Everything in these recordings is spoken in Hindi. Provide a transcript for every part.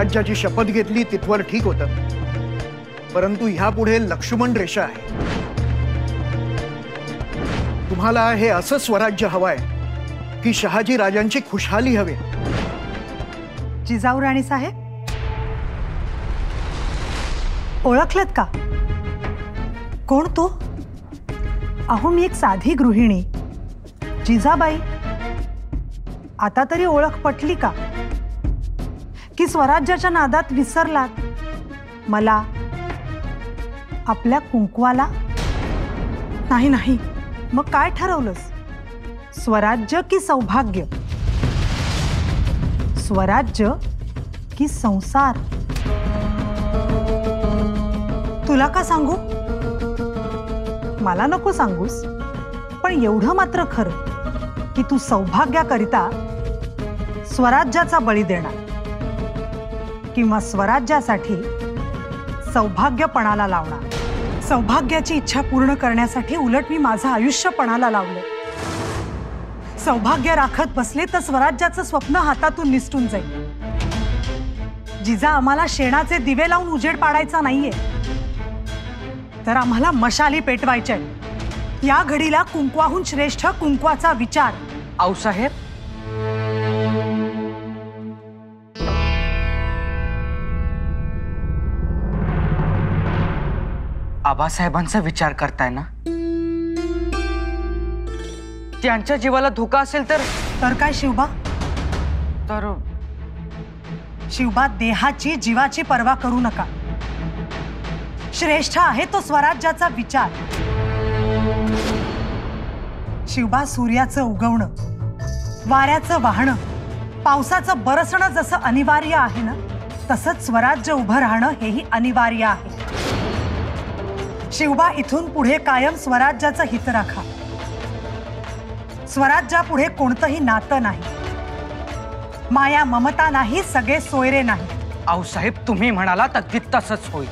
स्वराज्याची शपथ घेतली तिथवर ठीक होतं, परंतु ह्यापुढे लक्ष्मण रेषा आहे। तुम्हाला हे असं स्वराज्य हवंय की शहाजी राजांची खुशहाली हवी? जिजाऊ राणी साहेब, ओळखलत का? कोण तो? अहो, मी एक साधी गृहिणी जिजाबाई। आता तरी ओळख पटली का? की स्वराज्याच्या नादात विसरलात मला, आपल्या कुंकवाला? नाही नाही, मग काय ठरवलंस? स्वराज्य की सौभाग्य? स्वराज्य की संसार? तुला का सांगू? मला नको सांगूस, पण एवढं मात्र खरं की तू सौभाग्याकरिता स्वराज्याचा बळी देणार किंवा स्वराज्यासाठी सौभाग्यपणाला लावणार। सौभाग्याची इच्छा पूर्ण करण्यासाठी उलट मी माझं आयुष्य पणाला लावलं। सौभाग्य राखत बसले तर स्वराज्याचं स्वप्न हातातून निसटून जाईल। जिजा, आम्हाला शेणाचे दिवे लावून उजेड पाडायचा नाहीये, तर आम्हाला मशाली पेटवायच्या। या घडीला कुंकवाहून श्रेष्ठ कुंकवाचा विचार। आऊसाहेब, आबासाहेबांचा विचार करताय ना? त्यांच्या जीवाला धोका असेल तर काय शिवबा? तर शिवबा, देहाची जीवाची पर्वा करू नका। श्रेष्ठ आहे तो स्वराज्याचा विचार। शिवबा, सूर्याचं उगवणं, वाऱ्याचं वाहणं, पावसाचं बरसणं जसं अनिवार्य आहे ना, तसंच स्वराज्य उभं राहणं हेही अनिवार्य आहे। शिवबा, इथून पुढे कायम स्वराज्याचं हित राखा। स्वराज्यापुढे कोणतंही नातं नाही, माया ममता नाही, सगळे सोयरे नाही। आऊसाहेब, तुम्ही म्हणालात अगदी तसंच होईल।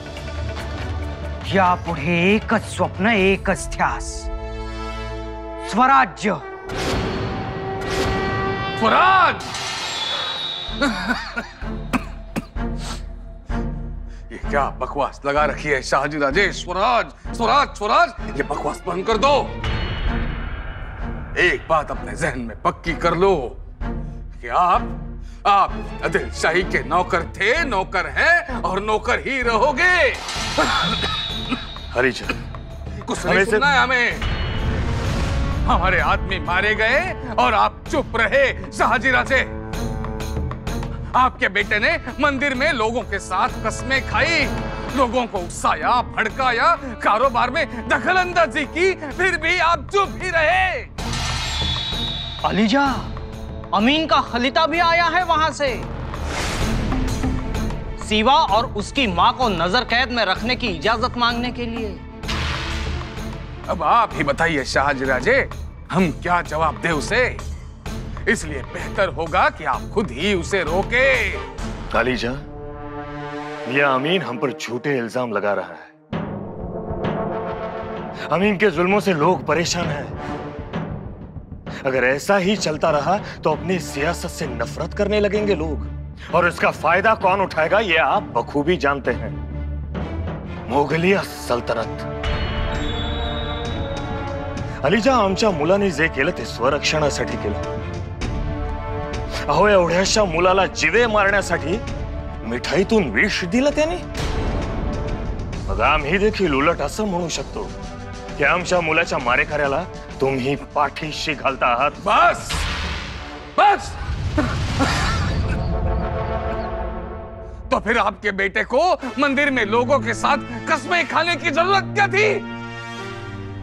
यापुढे एकच स्वप्न, एकच ध्यास, स्वराज्य। स्वराज! ये क्या बकवास लगा रखी है शाहजी राजे? स्वराज स्वराज स्वराज, ये बकवास बंद कर दो। एक बात अपने जहन में पक्की कर लो कि आप आदिल शाही के नौकर थे, नौकर हैं और नौकर ही रहोगे। हरीजा, कुछ नहीं सुनना है हमें। हमारे आदमी मारे गए और आप चुप रहे। शाहजी राजे, आपके बेटे ने मंदिर में लोगों के साथ कस्में खाई, लोगों को उकसाया, भड़काया, कारोबार में दखलंदाजी की, फिर भी आप चुप ही रहे। अलीजा, अमीन का खलीता भी आया है वहां से, सीवा और उसकी मां को नजर कैद में रखने की इजाजत मांगने के लिए। अब आप ही बताइए शाहजी राजे, हम क्या जवाब दे उसे? इसलिए बेहतर होगा कि आप खुद ही उसे रोके। अलीजा, यह अमीन हम पर झूठे इल्जाम लगा रहा है। अमीन के जुल्मों से लोग परेशान हैं। अगर ऐसा ही चलता रहा तो अपनी सियासत से नफरत करने लगेंगे लोग, और इसका फायदा कौन उठाएगा ये आप बखूबी जानते हैं। मोगलिया सल्तनत। अलीजा, आमच्या मुलाने जे केलं ते स्वरक्षणासाठी केलं। अहो, एवढ्याशा मुलाला जिवे मारण्यासाठी मिठाईतून विष दिलं त्याने। मग आम्ही देखील उलट असं म्हणू शकतो की आमच्या मुलाच्या मारेकऱ्याला तुम्ही पाठीशी घालता आहात। बस बस, तो फिर आपके बेटे को मंदिर में लोगों के साथ कस्में खाने की जरूरत क्या थी?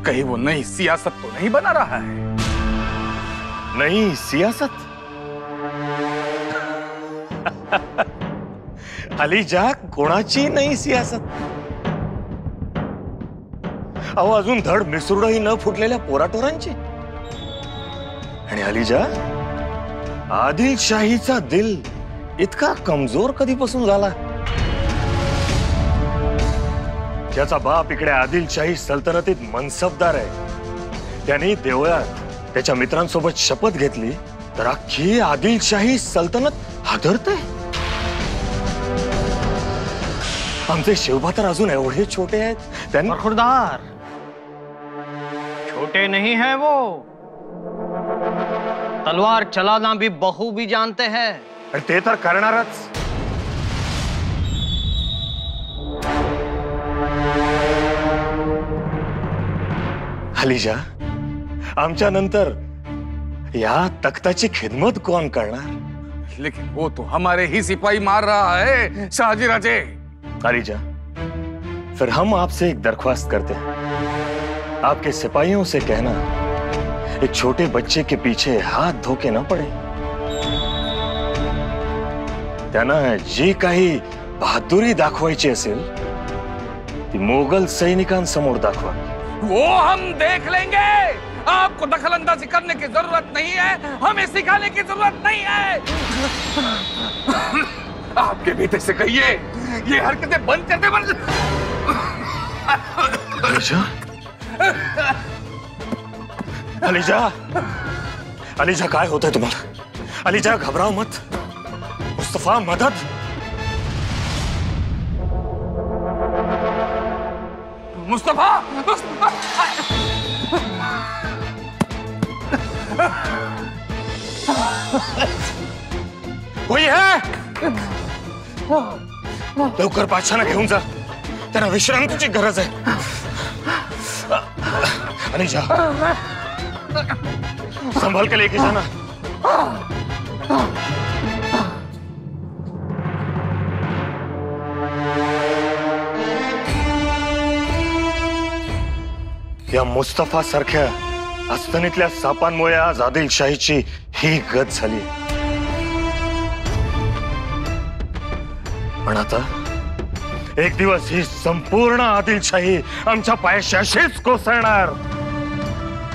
कहीं वो नई सियासत तो नहीं बना रहा है? नई सियासत? अलीजा, कोणाची नई सियासत? अहो, अजून धड मिसरूडही न फुटलेल्या पोराटोरांची। आणि अलीजा, आदिलशाहीचा दिल इतका कमजोर कधीपासून झाला? ज्याचा बाप इकडे आदिलशाही सल्तनतीत मनसबदार आहे, त्याने देवळात त्याच्या मित्रांसोबत शपथ घेतली तर अख्खी आदिलशाही सल्तनत हादरते। आमचे शिवबा तर अजून एवढे छोटे आहेत. त्यांनी बरखुरदार, छोटे नहीं है वो, तलवार चलाना भी बहू भी जानते हैं. आणि ते तर करणारच. अलीजा, आमच्या नंतर या तख्ताची खिदमत कौन करणार? लेकिन वो तो हमारे ही सिपाही मार रहा है शाहजी राजे. अलीजा, फिर हम आपसे एक दरख्वास्त करते हैं. आपके सिपाहियों से कहना एक छोटे बच्चे के पीछे हाथ धो के ना पड़े. त्यांना जी काही बहादुरी दाखवायची असेल ती मोगल सैनिकांसमोर दाखवा. वो हम देख लेंगे. आपको दखलंदाजी करने की जरूरत नहीं है, हमें सिखाने की जरूरत नहीं है. आपके बेटे से कहिए ये हरकतें बंद कर दे. अलीजा, अलीजा, अलीजा काय होतंय तुम्हाला? अलीजा घबराओ मत. मुस्तफा मदद. मुस्तफा, मुस्तफा. कोई है? लवकर बादशाहला घेऊन जा. त्यांना विश्रांतीची गरज आहे. अलीजा, संभाल के लेके जाना. या मुस्तफा सारख्या अस्तनीतल्या सापांमुळे आज आदिलशाहीची ही गत झाली. पण आता एक दिवस ही संपूर्ण आदिलशाही आमच्या पायाशी अशीच कोसळणार.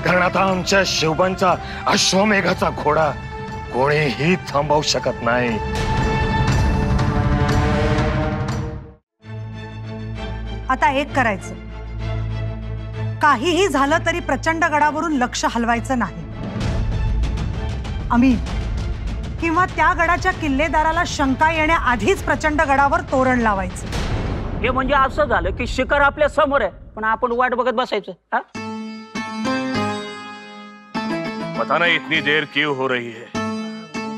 कारण आता आमच्या शिवबांचा अश्वमेघाचा घोडा कोणीही थांबवू शकत नाही. आता एक करायचं, काहीही झालं तरी प्रचंड गडावरून लक्ष हलवायचं नाही. अमीन किंवा त्या गडाच्या किल्लेदाराला शंका येण्याआधीच प्रचंड गडावर तोरण लावायचं. हे म्हणजे असं झालं की शिकार आपल्या समोर आहे, पण आपण वाट बघत बसायचं. पता नहीं इतनी देर क्यों हो रही है.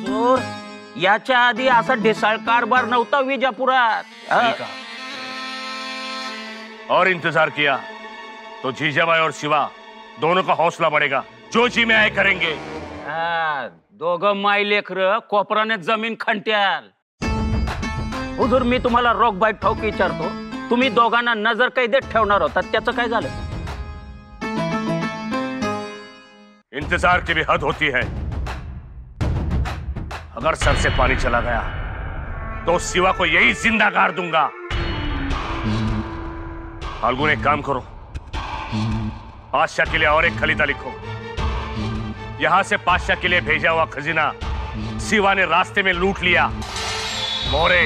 जोर, याच्या आधी असा ढिसाळ कारभार नव्हता विजापुरात. और इंतजार किया तो जीजाबाई और शिवा दोनों का हौसला बढ़ेगा. जो जी में आए करेंगे. दोघं माई लेकर कोपराने जमीन खंट्याल. हुजूर, मी तुम्हाला रोग बाईट ठाऊक विचारतो, तुम्ही दोघांना नजर कैदेत ठेवणार होता, त्याचं काय झालं? इंतजार की भी हद होती है. अगर सर से पानी चला गया तो शिवा को यही जिंदा गाड़ दूंगा. फाल्गुन, एक काम करो, पातशाह के लिए और एक खलीता लिखो. यहां से पातशाह के लिए भेजा हुआ खजीना शिवा ने रास्ते में लूट लिया. मोरे,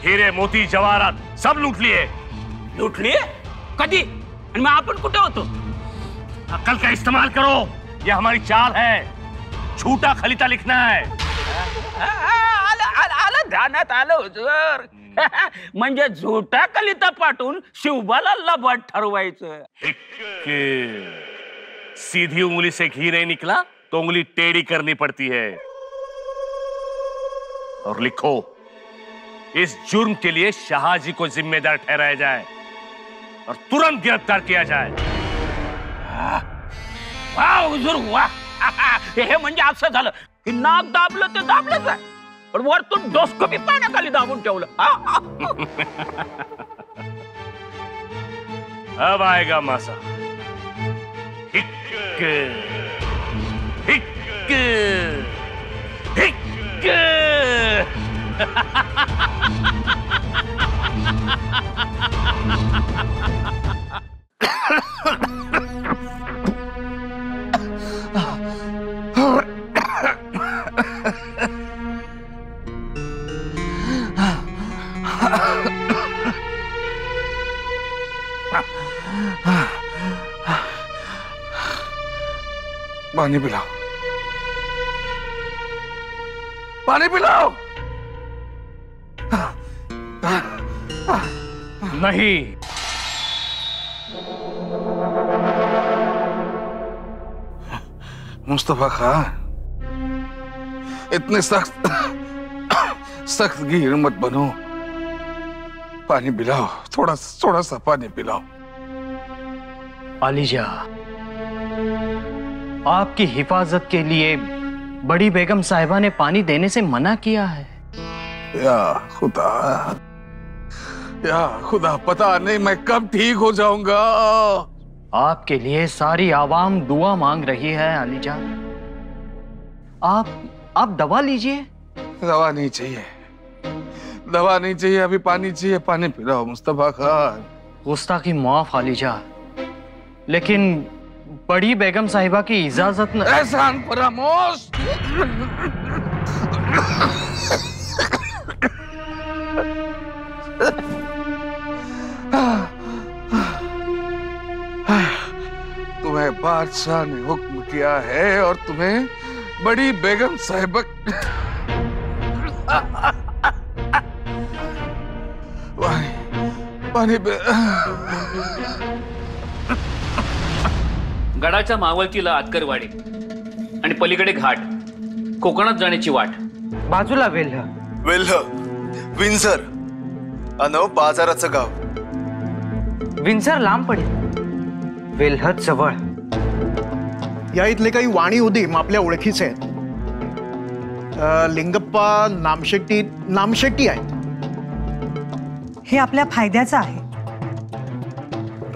हीरे, मोती, जवाहरात सब लूट लिए. लूट लिए? कधी? आणि मग आपण कुठे होतो? अक्कल का इस्तेमाल करो. यह हमारी चाल है. झूठा खलीता लिखना है. आलं ध्यानात आलं हुजूर. म्हणजे झूठा कलिता पाठवून शिवबाला लबाड ठरवायचं. सीधी उंगली से घी नहीं निकला तो उंगली टेढ़ी करनी पड़ती है. और लिखो, इस जुर्म के लिए शाहजी को जिम्मेदार ठहराया जाए और तुरंत गिरफ्तार किया जाए. वाह हुजूर वाह. हे म्हणजे असं झालं की नाक दाबलं ते दाबलंच आहे, पण वरतून डोसकं बी पाण्याखाली दाबून ठेवलं. अब आएगा मासा. हिक हिक हिक. पानी पिलाओ, पानी पिलाओ. नहीं। मुस्तफा खान, इतने सख्त सख्त गिर मत बनो। पानी पिलाओ, थोड़ा सा पानी पिलाओ। आलिजा, आपकी हिफाजत के लिए बड़ी बेगम साहिबा ने पानी देने से मना किया है। या खुदा, पता नहीं मैं कब ठीक हो जाऊंगा। आपके लिए सारी आवाम दुआ मांग रही है आलिजा। आप दवा लीजिए। दवा नहीं चाहिए, दवा नहीं चाहिए, अभी पानी चाहिए। पानी पिलाओ मुस्तफा खान। गुस्ताखी माफ आलिजा, लेकिन बड़ी बेगम साहिबा की इजाजत न। एहसान फरामोश। तुम्हें बादशाह ने हुक्म किया है और तुम्हें बड़ी बेगम साहिबा पानी गडाच्या मावळतीला आतकरवाडी आणि पलीकडे घाट, कोकणात जाण्याची वाट। बाजूला वेल्ह, विंझर अन बाजाराचं गाव। विंझर लांब पडेल, वेल्ह जवळ। या इथले काही वाणी उदीम आपल्या ओळखीचे आहेत। लिंगप्पा नामशेट्टी आहेत। हे आपल्या फायद्याचं आहे।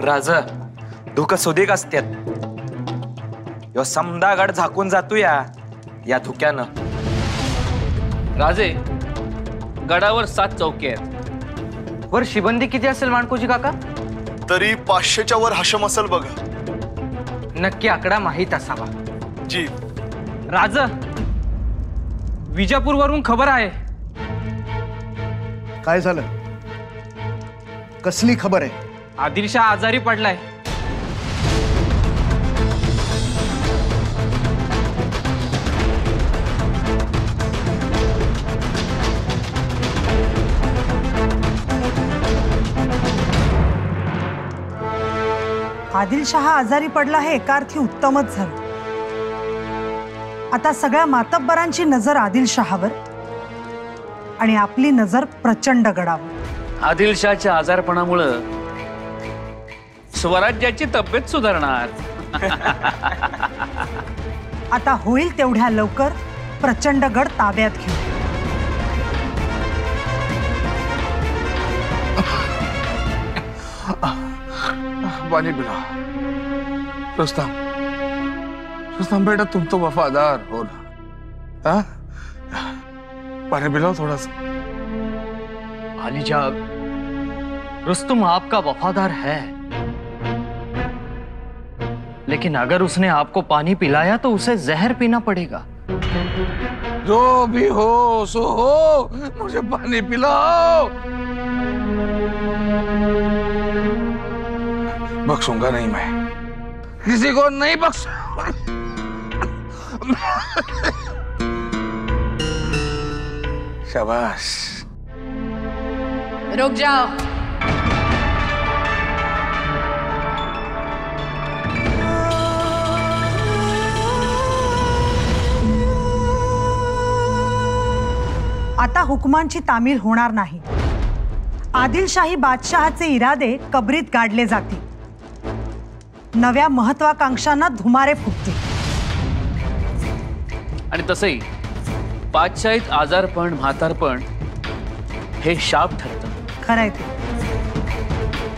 राजा धुकं सुदीक असत्यात। यो समदा गड झाकून जातो या धुक्यानं। राजे, गडावर 7 चौकी आहेत। वर शिबंदी किती असेल माणकोजी काका? तरी 500च्या वर हशम असेल बघा। नक्की आकडा माहीत असावा। जी राज, विजापूर वरून खबर आहे। काय झालं? कसली खबर आहे? आदिलशाह आजारी पडलाय। आदिलशाह आजारी पडला हे एका अर्थी उत्तमच झालं। आता सगळ्या मातब्बरांची नजर आदिलशाहवर आणि आपली नजर प्रचंड गडावर। आदिलशाहच्या आजारपणामुळे स्वराज्याची तब्येत सुधारणार। आता होईल तेवढ्या लवकर प्रचंड गड ताब्यात घेऊ। पानी पिलाओ। रुस्तम बेटा, तुम तो वफादार हो ना। हाँ? पानी पिलाओ थोड़ा सा। आलिजा, रुस्तुम आपका वफादार है, लेकिन अगर उसने आपको पानी पिलाया तो उसे जहर पीना पड़ेगा। जो भी हो सो हो, मुझे पानी पिलाओ। बख्शूंगा नहीं मैं, किसी को नहीं बख्शूंगा। शाबाश। रुक जाओ। आता हुकुमांची तामील होणार नाही। आदिलशाही बादशहाचे इरादे कबरीत गाडले जातील। नव्या महत्वाकांक्षांना धुमारे फुटतील। आणि तसंही बादशाहीत आजारपण, म्हातारपण हे शाप ठरतं। खरंय ते।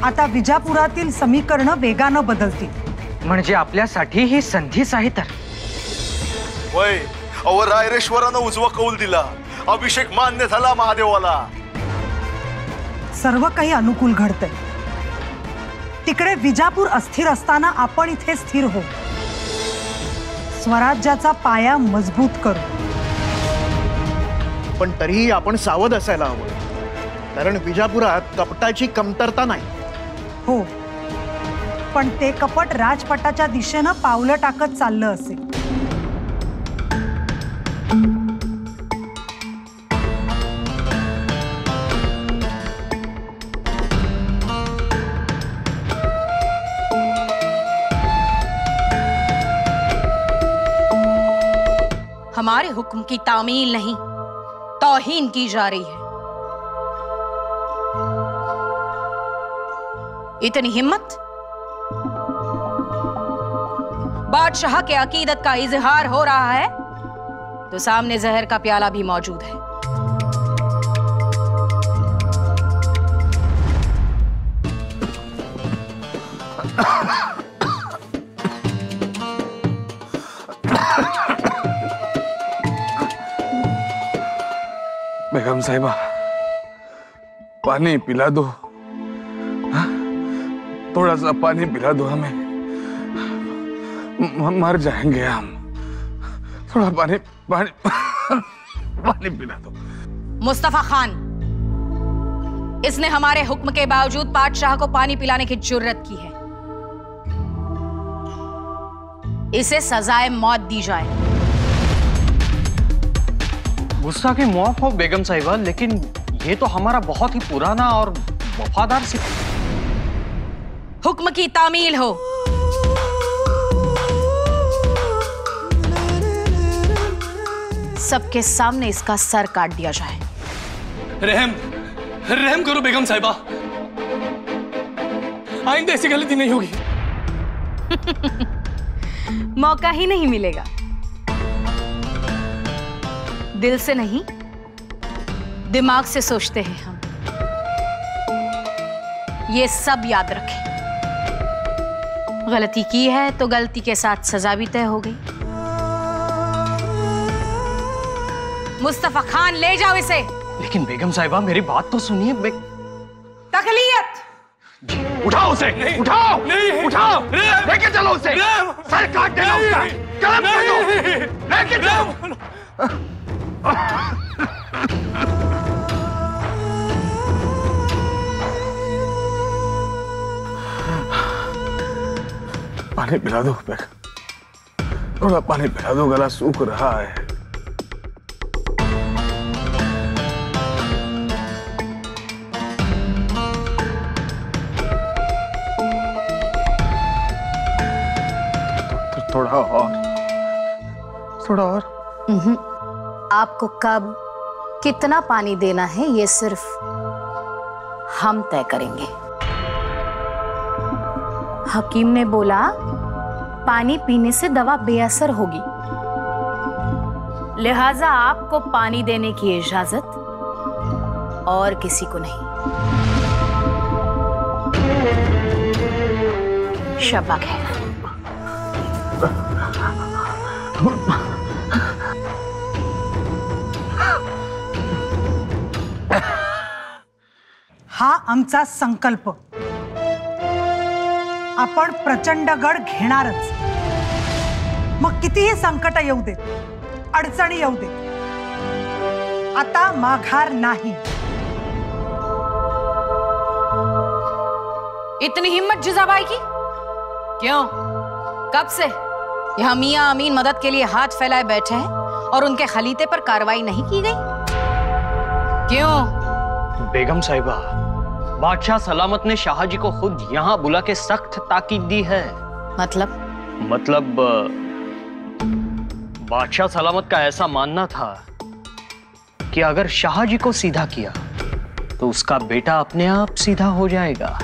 आता विजापुरातील समीकरणं वेगानं बदलतील। म्हणजे आपल्यासाठी ही संधीच आहे तर। वय अवर रायरेश्वरानं उजवा कौल दिला, अभिषेक मान्य झाला महादेवाला। सर्व काही अनुकूल घडतंय। तिकडे विजापूर अस्थिर असताना आपण इथे स्थिर हो, स्वराज्याचा पाया मजबूत करू। पण तरीही आपण सावध असायला हवं, कारण विजापुरात कपटाची कमतरता नाही। हो, पण ते कपट राजपटाच्या दिशेनं पावलं टाकत चाललं असेल। हमारे हुक्म की तामील नहीं, तौहीन की जा रही है। इतनी हिम्मत? बादशाह के अकीदत का इजहार हो रहा है तो सामने जहर का प्याला भी मौजूद है। बेगम साहिबा, पानी पिला दो, हा? थोड़ा सा पानी पिला दो हमें, मर जाएंगे हम। थोड़ा पानी पानी पानी पिला दो। मुस्तफा खान, इसने हमारे हुक्म के बावजूद बादशाह को पानी पिलाने की जुर्रत की है। इसे सजाए मौत दी जाए। गुस्सा की माफ हो बेगम साहिबा, लेकिन ये तो हमारा बहुत ही पुराना और वफादार सिपाही। हुक्म की तामील हो। सबके सामने इसका सर काट दिया जाए। रहम करो बेगम साहिबा, आइंदा ऐसी गलती नहीं होगी। मौका ही नहीं मिलेगा। दिल से नहीं, दिमाग से सोचते हैं हम। ये सब याद रखें। गलती की है तो गलती के साथ सजा भी तय हो गई। मुस्तफा खान, ले जाओ इसे। लेकिन बेगम साहिबा, मेरी बात तो सुनिए। तकलीयत, उठाओ उसे, उठाओ, उठाओ, लेके चलो उसे, सर काट देना उसका, कलम कर दो, लेके चलो। पानी पिला दो, थोड़ा पानी पिला दो, गला सूख रहा है। थोड़ा और। आपको कब कितना पानी देना है ये सिर्फ हम तय करेंगे। हकीम ने बोला पानी पीने से दवा बेअसर होगी, लिहाजा आपको पानी देने की इजाजत और किसी को नहीं। शब्बा खैर। हा आमचा संकल्प। आपण प्रचंडगड घेणारच, मग कितीही संकट येऊ दे, अडचणी येऊ दे, आता माघार नाही। इतनी हिम्मत जिजाबाई की? क्यों? कब से यहाँ मियां अमीन मदद के लिए हाथ फैलाए बैठे हैं और उनके खलीते पर कार्रवाई नहीं की गई? क्यों? बेगम साहिबा, बादशाह सलामत ने शाहजी को खुद यहाँ बुला के सख्त ताकीद दी है। मतलब बादशाह सलामत का ऐसा मानना था कि अगर शाहजी को सीधा किया तो उसका बेटा अपने आप सीधा हो जाएगा।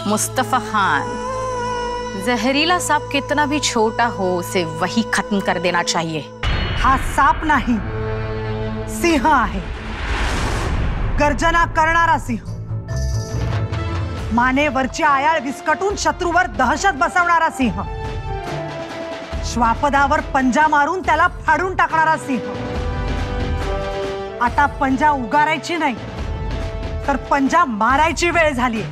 मुस्तफा खान, जहरीला सांप कितना भी छोटा हो उसे वही खत्म कर देना चाहिए। हा साप नाही, सिंह आहे, गर्जना करणारा सिंह। मानेवरची आयाळ विस्कटून शत्रूवर दहशत बसवणारा सिंह, श्वापदावर पंजा मारून त्याला फाडून टाकणारा सिंह। आता पंजा उगारायची नाही तर पंजा मारायची वेळ झालीये।